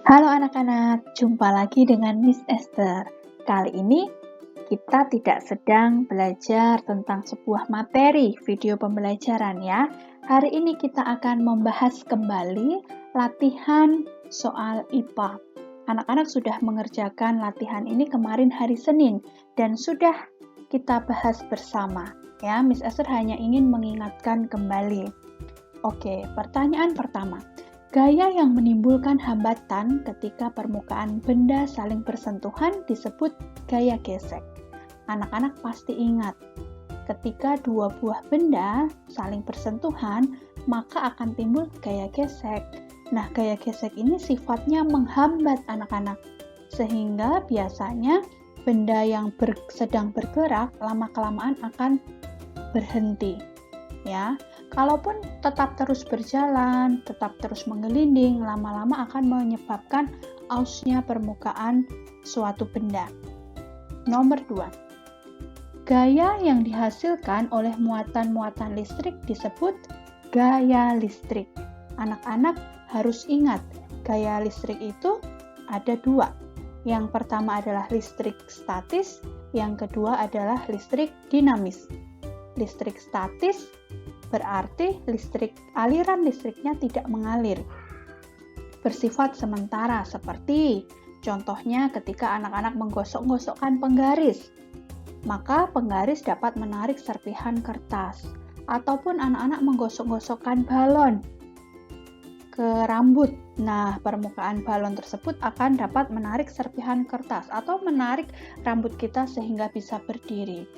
Halo anak-anak, jumpa lagi dengan Miss Esther. Kali ini kita tidak sedang belajar tentang sebuah materi video pembelajaran ya. Hari ini kita akan membahas kembali latihan soal IPA. Anak-anak sudah mengerjakan latihan ini kemarin hari Senin dan sudah kita bahas bersama. Ya, Miss Esther hanya ingin mengingatkan kembali. Oke, pertanyaan pertama. Gaya yang menimbulkan hambatan ketika permukaan benda saling bersentuhan disebut gaya gesek. Anak-anak pasti ingat, ketika dua buah benda saling bersentuhan, maka akan timbul gaya gesek. Nah, gaya gesek ini sifatnya menghambat anak-anak, sehingga biasanya benda yang sedang bergerak lama-kelamaan akan berhenti. Ya, kalaupun tetap terus berjalan, tetap terus menggelinding, lama-lama akan menyebabkan ausnya permukaan suatu benda. Nomor 2. Gaya yang dihasilkan oleh muatan-muatan listrik disebut gaya listrik. Anak-anak harus ingat, gaya listrik itu ada dua. Yang pertama adalah listrik statis, yang kedua adalah listrik dinamis. Listrik statis berarti aliran listriknya tidak mengalir, bersifat sementara, seperti contohnya ketika anak-anak menggosok-gosokkan penggaris, maka penggaris dapat menarik serpihan kertas, ataupun anak-anak menggosok-gosokkan balon ke rambut. Nah, permukaan balon tersebut akan dapat menarik serpihan kertas atau menarik rambut kita sehingga bisa berdiri.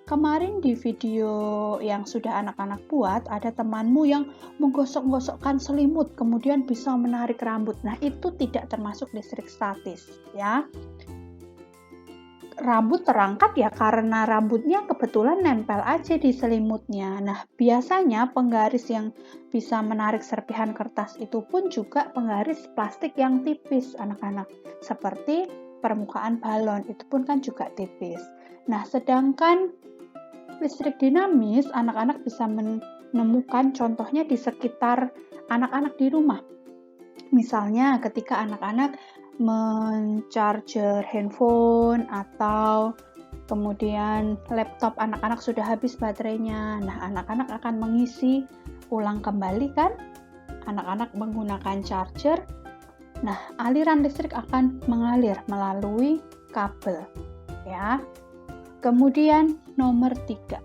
Kemarin di video yang sudah anak-anak buat, ada temanmu yang menggosok-gosokkan selimut, kemudian bisa menarik rambut. Nah, itu tidak termasuk listrik statis, ya. Rambut terangkat ya karena rambutnya kebetulan nempel aja di selimutnya. Nah, biasanya penggaris yang bisa menarik serpihan kertas itu pun juga penggaris plastik yang tipis, anak-anak. Seperti permukaan balon, itu pun kan juga tipis. Nah, sedangkan listrik dinamis, anak-anak bisa menemukan contohnya di sekitar anak-anak di rumah. Misalnya ketika anak-anak men-charger handphone atau kemudian laptop anak-anak sudah habis baterainya. Nah, anak-anak akan mengisi ulang kembali kan? Anak-anak menggunakan charger. Nah, aliran listrik akan mengalir melalui kabel, ya. Kemudian nomor 3.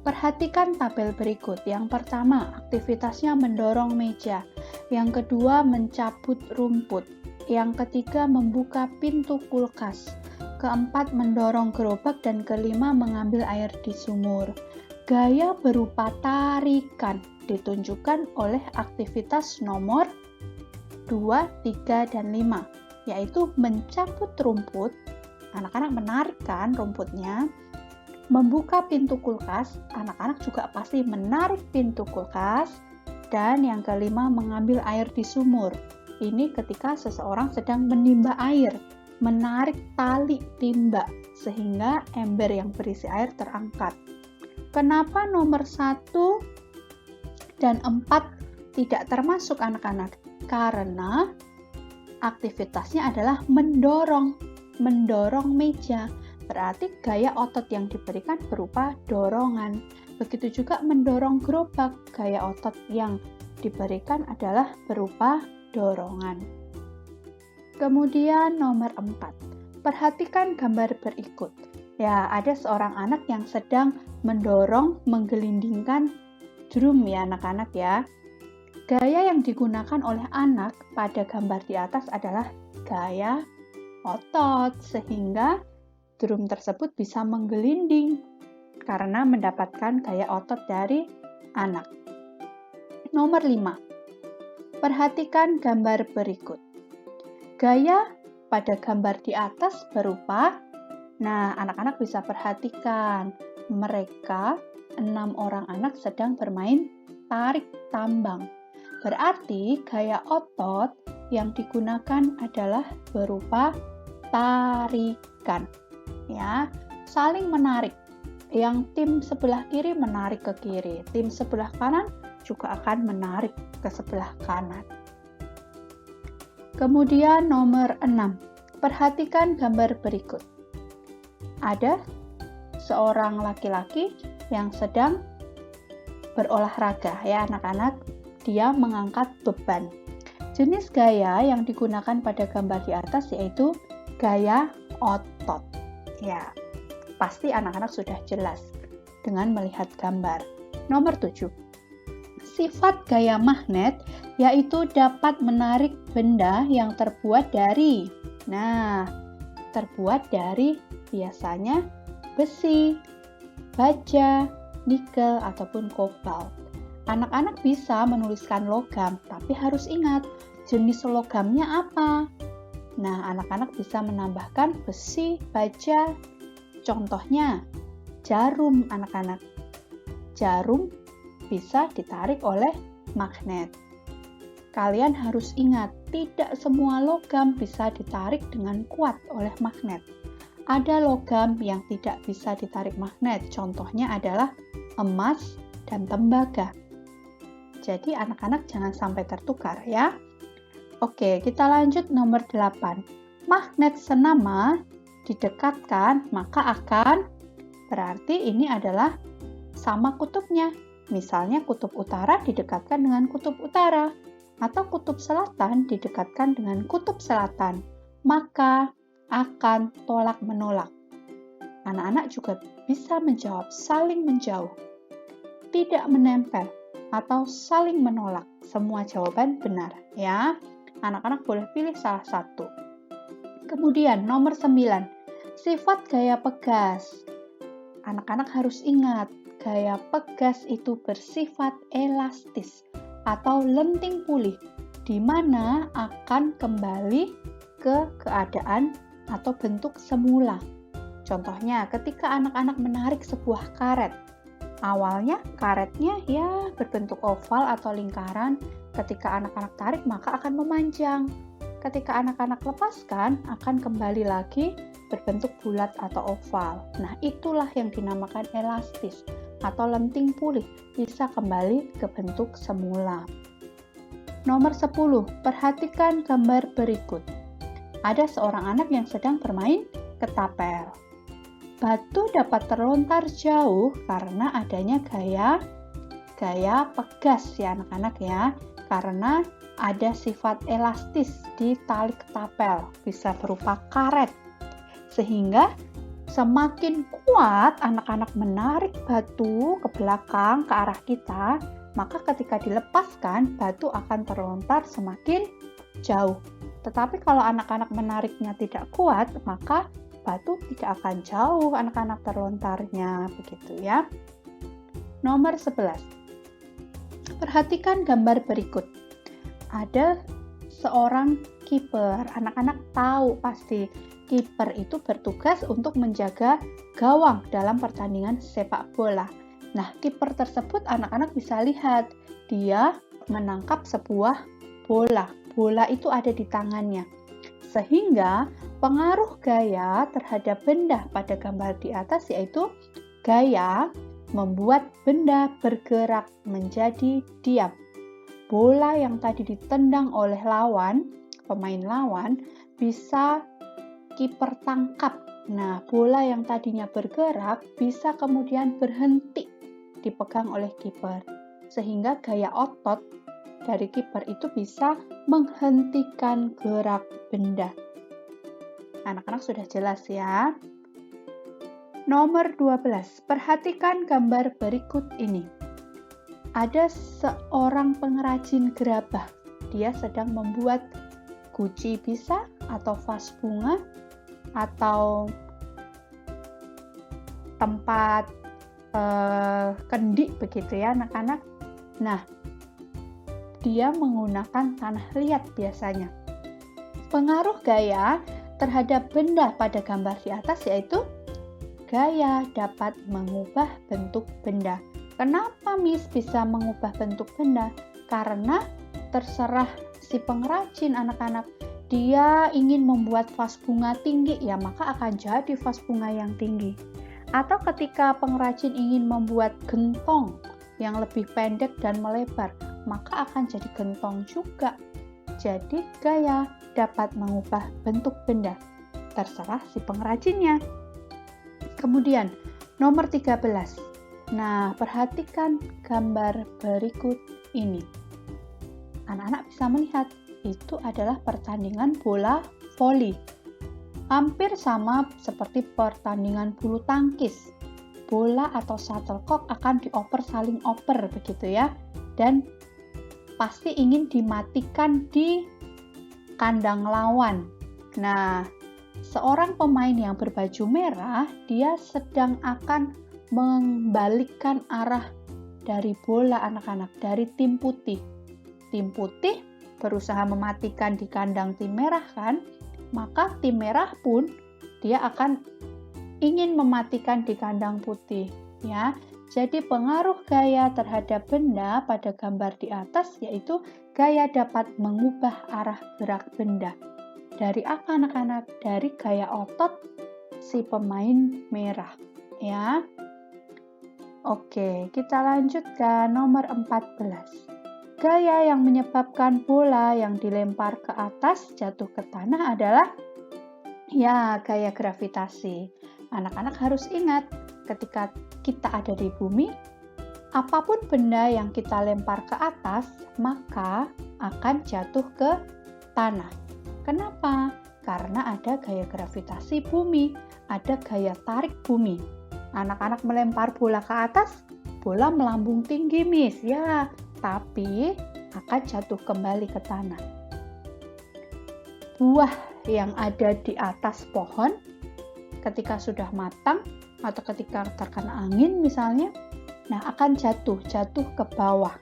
Perhatikan tabel berikut. Yang pertama, aktivitasnya mendorong meja. Yang kedua, mencabut rumput. Yang ketiga, membuka pintu kulkas. Keempat, mendorong gerobak. Dan kelima, mengambil air di sumur. Gaya berupa tarikan ditunjukkan oleh aktivitas nomor 2, 3, dan 5, yaitu mencabut rumput. Anak-anak menarikkan rumputnya, membuka pintu kulkas, anak-anak juga pasti menarik pintu kulkas, dan yang kelima mengambil air di sumur. Ini ketika seseorang sedang menimba air, menarik tali timba sehingga ember yang berisi air terangkat. Kenapa nomor 1 dan 4 tidak termasuk anak-anak? Karena aktivitasnya adalah mendorong meja, berarti gaya otot yang diberikan berupa dorongan. Begitu juga mendorong gerobak, gaya otot yang diberikan adalah berupa dorongan. Kemudian nomor 4, perhatikan gambar berikut. Ya, ada seorang anak yang sedang mendorong, menggelindingkan drum ya anak-anak ya. Gaya yang digunakan oleh anak pada gambar di atas adalah gaya otot, sehingga drum tersebut bisa menggelinding karena mendapatkan gaya otot dari anak. Nomor 5. Perhatikan gambar berikut. Gaya pada gambar di atas berupa, nah anak-anak bisa perhatikan, mereka 6 orang anak sedang bermain tarik tambang. Berarti gaya otot yang digunakan adalah berupa tarikan, ya, saling menarik. Yang tim sebelah kiri menarik ke kiri, tim sebelah kanan juga akan menarik ke sebelah kanan. Kemudian nomor 6, perhatikan gambar berikut. Ada seorang laki-laki yang sedang berolahraga ya anak-anak, dia mengangkat beban. Jenis gaya yang digunakan pada gambar di atas yaitu gaya otot. Ya, pasti anak-anak sudah jelas dengan melihat gambar. Nomor 7. Sifat gaya magnet yaitu dapat menarik benda yang terbuat dari. Nah, terbuat dari biasanya besi, baja, nikel, ataupun kobalt. Anak-anak bisa menuliskan logam, tapi harus ingat jenis logamnya apa. Nah, anak-anak bisa menambahkan besi, baja. Contohnya, jarum anak-anak. Jarum bisa ditarik oleh magnet. Kalian harus ingat, tidak semua logam bisa ditarik dengan kuat oleh magnet. Ada logam yang tidak bisa ditarik magnet, contohnya adalah emas dan tembaga. Jadi anak-anak jangan sampai tertukar ya. Oke, kita lanjut nomor 8. Magnet senama didekatkan, maka akan berarti ini adalah sama kutubnya. Misalnya kutub utara didekatkan dengan kutub utara, atau kutub selatan didekatkan dengan kutub selatan. Maka akan tolak-menolak. Anak-anak juga bisa menjawab saling menjauh, tidak menempel, atau saling menolak. Semua jawaban benar ya. Anak-anak boleh pilih salah satu. Kemudian nomor 9, sifat gaya pegas. Anak-anak harus ingat, gaya pegas itu bersifat elastis atau lenting pulih, di mana akan kembali ke keadaan atau bentuk semula. Contohnya, ketika anak-anak menarik sebuah karet, awalnya karetnya ya berbentuk oval atau lingkaran. Ketika anak-anak tarik, maka akan memanjang. Ketika anak-anak lepaskan, akan kembali lagi berbentuk bulat atau oval. Nah, itulah yang dinamakan elastis atau lenting pulih, bisa kembali ke bentuk semula. Nomor 10, perhatikan gambar berikut. Ada seorang anak yang sedang bermain ketapel. Batu dapat terlontar jauh karena adanya gaya pegas ya anak-anak ya, karena ada sifat elastis di tali ketapel, bisa berupa karet. Sehingga semakin kuat anak-anak menarik batu ke belakang ke arah kita, maka ketika dilepaskan batu akan terlontar semakin jauh. Tetapi kalau anak-anak menariknya tidak kuat, maka batu tidak akan jauh anak-anak terlontarnya, begitu ya. Nomor 11. Perhatikan gambar berikut. Ada seorang kiper. Anak-anak tahu pasti kiper itu bertugas untuk menjaga gawang dalam pertandingan sepak bola. Nah, kiper tersebut anak-anak bisa lihat, dia menangkap sebuah bola. Bola itu ada di tangannya. Sehingga pengaruh gaya terhadap benda pada gambar di atas yaitu gaya membuat benda bergerak menjadi diam. Bola yang tadi ditendang oleh pemain lawan, bisa kiper tangkap. Nah, bola yang tadinya bergerak bisa kemudian berhenti dipegang oleh kiper. Sehingga gaya otot dari kiper itu bisa menghentikan gerak benda. Anak-anak sudah jelas ya. Nomor 12, perhatikan gambar berikut ini. Ada seorang pengrajin gerabah. Dia sedang membuat guci bisa, atau vas bunga, atau tempat kendi begitu ya anak-anak. Nah, dia menggunakan tanah liat biasanya. Pengaruh gaya terhadap benda pada gambar di atas yaitu gaya dapat mengubah bentuk benda. Kenapa Miss bisa mengubah bentuk benda? Karena terserah si pengrajin anak-anak. Dia ingin membuat vas bunga tinggi, ya maka akan jadi vas bunga yang tinggi. Atau ketika pengrajin ingin membuat gentong yang lebih pendek dan melebar, maka akan jadi gentong juga. Jadi gaya dapat mengubah bentuk benda, terserah si pengrajinnya. Kemudian nomor 13. Nah, perhatikan gambar berikut ini. Anak-anak bisa melihat itu adalah pertandingan bola voli. Hampir sama seperti pertandingan bulu tangkis. Bola atau shuttlecock akan dioper saling oper begitu ya. Dan pasti ingin dimatikan di kandang lawan. Nah, seorang pemain yang berbaju merah, dia sedang akan membalikkan arah dari bola anak-anak, dari tim putih. Tim putih berusaha mematikan di kandang tim merah kan? Maka tim merah pun dia akan ingin mematikan di kandang putih ya. Jadi pengaruh gaya terhadap benda pada gambar di atas yaitu gaya dapat mengubah arah gerak benda. Dari apa anak-anak? Dari gaya otot si pemain merah ya. Oke, kita lanjutkan nomor 14. Gaya yang menyebabkan bola yang dilempar ke atas jatuh ke tanah adalah ya gaya gravitasi. Anak-anak harus ingat ketika kita ada di bumi, apapun benda yang kita lempar ke atas maka akan jatuh ke tanah. Kenapa? Karena ada gaya gravitasi bumi, ada gaya tarik bumi. Anak-anak melempar bola ke atas, bola melambung tinggi Miss ya. Tapi akan jatuh kembali ke tanah. Buah yang ada di atas pohon ketika sudah matang atau ketika terkena angin misalnya, nah akan jatuh ke bawah.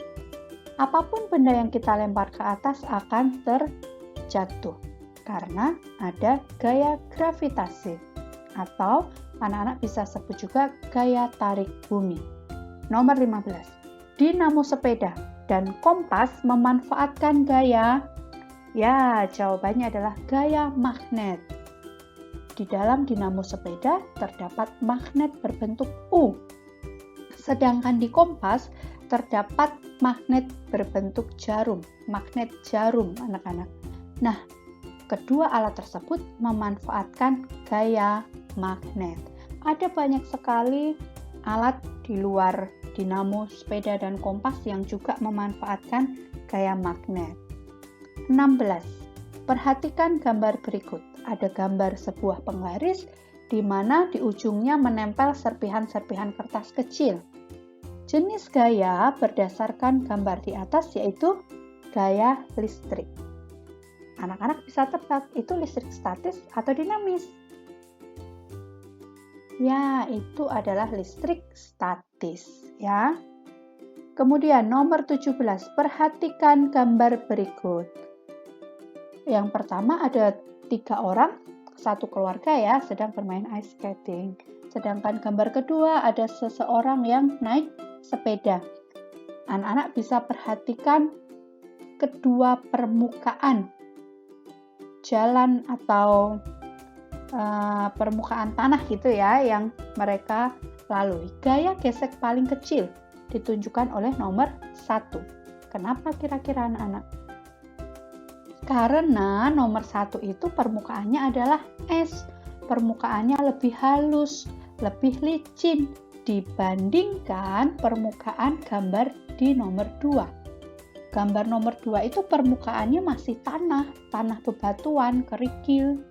Apapun benda yang kita lempar ke atas akan terjatuh karena ada gaya gravitasi atau anak-anak bisa sebut juga gaya tarik bumi. Nomor 15. Dinamo sepeda dan kompas memanfaatkan gaya, ya jawabannya adalah gaya magnet. Di dalam dinamo sepeda terdapat magnet berbentuk U, sedangkan di kompas terdapat magnet berbentuk jarum, magnet jarum anak-anak. Nah, kedua alat tersebut memanfaatkan gaya magnet. Ada banyak sekali alat di luar dinamo, sepeda, dan kompas yang juga memanfaatkan gaya magnet. 16. Perhatikan gambar berikut. Ada gambar sebuah penggaris di mana di ujungnya menempel serpihan-serpihan kertas kecil. Jenis gaya berdasarkan gambar di atas yaitu gaya listrik. Anak-anak bisa tebak itu listrik statis atau dinamis? Ya, itu adalah listrik statis ya. Kemudian nomor 17, perhatikan gambar berikut. Yang pertama ada 3 orang, satu keluarga ya, sedang bermain ice skating. Sedangkan gambar kedua ada seseorang yang naik sepeda. Anak-anak bisa perhatikan kedua permukaan jalan atau permukaan tanah gitu ya yang mereka lalui. Gaya gesek paling kecil ditunjukkan oleh nomor 1. Kenapa kira-kira anak-anak? Karena nomor 1 itu permukaannya adalah es. Permukaannya lebih halus, lebih licin dibandingkan permukaan gambar di nomor 2. Gambar nomor 2 itu permukaannya masih tanah bebatuan, kerikil,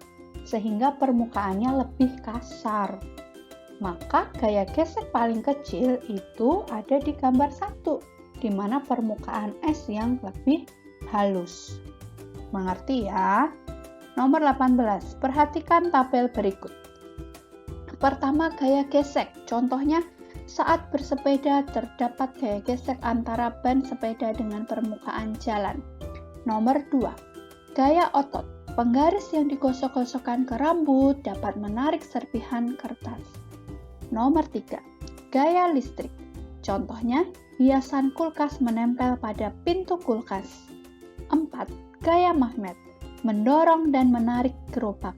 sehingga permukaannya lebih kasar. Maka gaya gesek paling kecil itu ada di gambar 1, di mana permukaan es yang lebih halus. Mengerti ya? Nomor 18, perhatikan tabel berikut. Pertama, gaya gesek. Contohnya, saat bersepeda terdapat gaya gesek antara ban sepeda dengan permukaan jalan. Nomor 2, gaya otot. Penggaris yang digosok-gosokkan ke rambut dapat menarik serpihan kertas. Nomor 3, gaya listrik. Contohnya, hiasan kulkas menempel pada pintu kulkas. 4, gaya magnet. Mendorong dan menarik gerobak.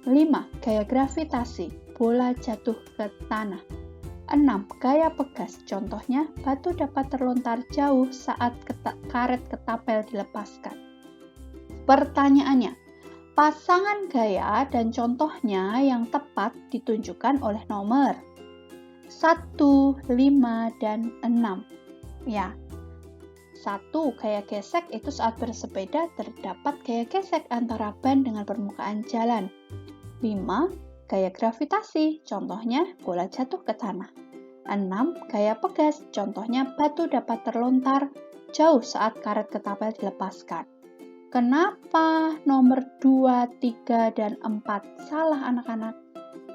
5, gaya gravitasi. Bola jatuh ke tanah. 6, gaya pegas. Contohnya, batu dapat terlontar jauh saat karet ketapel dilepaskan. Pertanyaannya, pasangan gaya dan contohnya yang tepat ditunjukkan oleh nomor 1, 5, dan 6. Ya, 1. Gaya gesek itu saat bersepeda terdapat gaya gesek antara ban dengan permukaan jalan. 5. Gaya gravitasi, contohnya bola jatuh ke tanah. 6. Gaya pegas, contohnya batu dapat terlontar jauh saat karet ketapel dilepaskan. Kenapa nomor 2, 3, dan 4 salah anak-anak?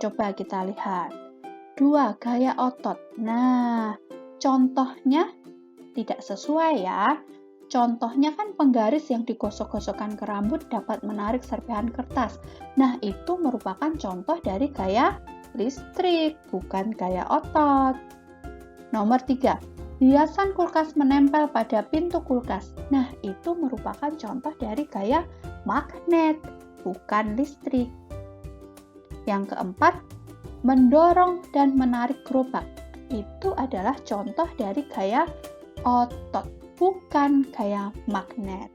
Coba kita lihat. 2. Gaya otot. Nah, contohnya tidak sesuai ya. Contohnya kan penggaris yang digosok-gosokkan ke rambut dapat menarik serpihan kertas. Nah, itu merupakan contoh dari gaya listrik, bukan gaya otot. Nomor 3. Hiasan kulkas menempel pada pintu kulkas. Nah, itu merupakan contoh dari gaya magnet, bukan listrik. Yang keempat, mendorong dan menarik gerobak. Itu adalah contoh dari gaya otot, bukan gaya magnet.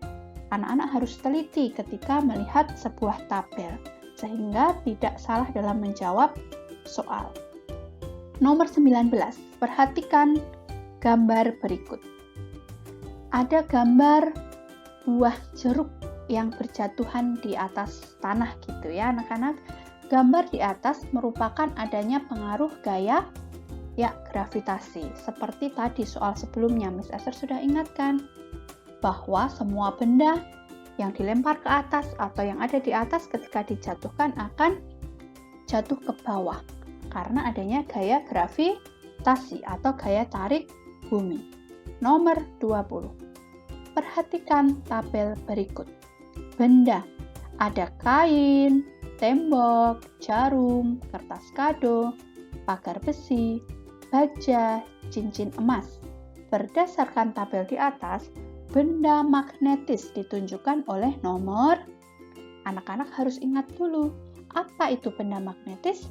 Anak-anak harus teliti ketika melihat sebuah tabel, sehingga tidak salah dalam menjawab soal. Nomor 19, perhatikan gambar berikut. Ada gambar buah jeruk yang berjatuhan di atas tanah gitu ya anak-anak. Gambar di atas merupakan adanya pengaruh gaya gravitasi. Seperti tadi soal sebelumnya, Miss Esther sudah ingatkan bahwa semua benda yang dilempar ke atas atau yang ada di atas ketika dijatuhkan akan jatuh ke bawah karena adanya gaya gravitasi atau gaya tarik bumi. Nomor 20. Perhatikan tabel berikut. Benda, ada kain, tembok, jarum, kertas kado, pagar besi, baja, cincin emas. Berdasarkan tabel di atas, benda magnetis ditunjukkan oleh nomor. Anak-anak harus ingat dulu, apa itu benda magnetis?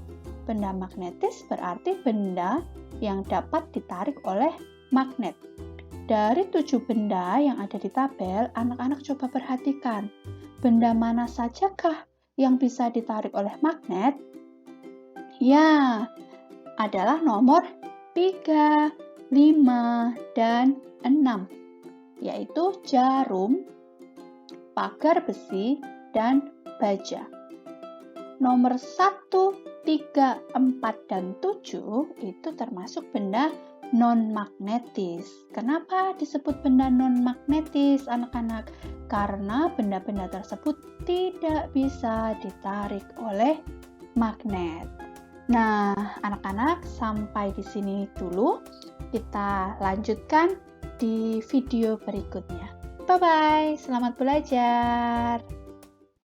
Benda magnetis berarti benda yang dapat ditarik oleh magnet. Dari 7 benda yang ada di tabel, anak-anak coba perhatikan, benda mana sajakah yang bisa ditarik oleh magnet? Ya, adalah nomor 3, 5, dan 6, yaitu jarum, pagar besi, dan baja. Nomor 1, 3, 4, dan 7 itu termasuk benda non-magnetis. Kenapa disebut benda non-magnetis, anak-anak? Karena benda-benda tersebut tidak bisa ditarik oleh magnet. Nah, anak-anak, sampai di sini dulu. Kita lanjutkan di video berikutnya. Bye-bye, selamat belajar.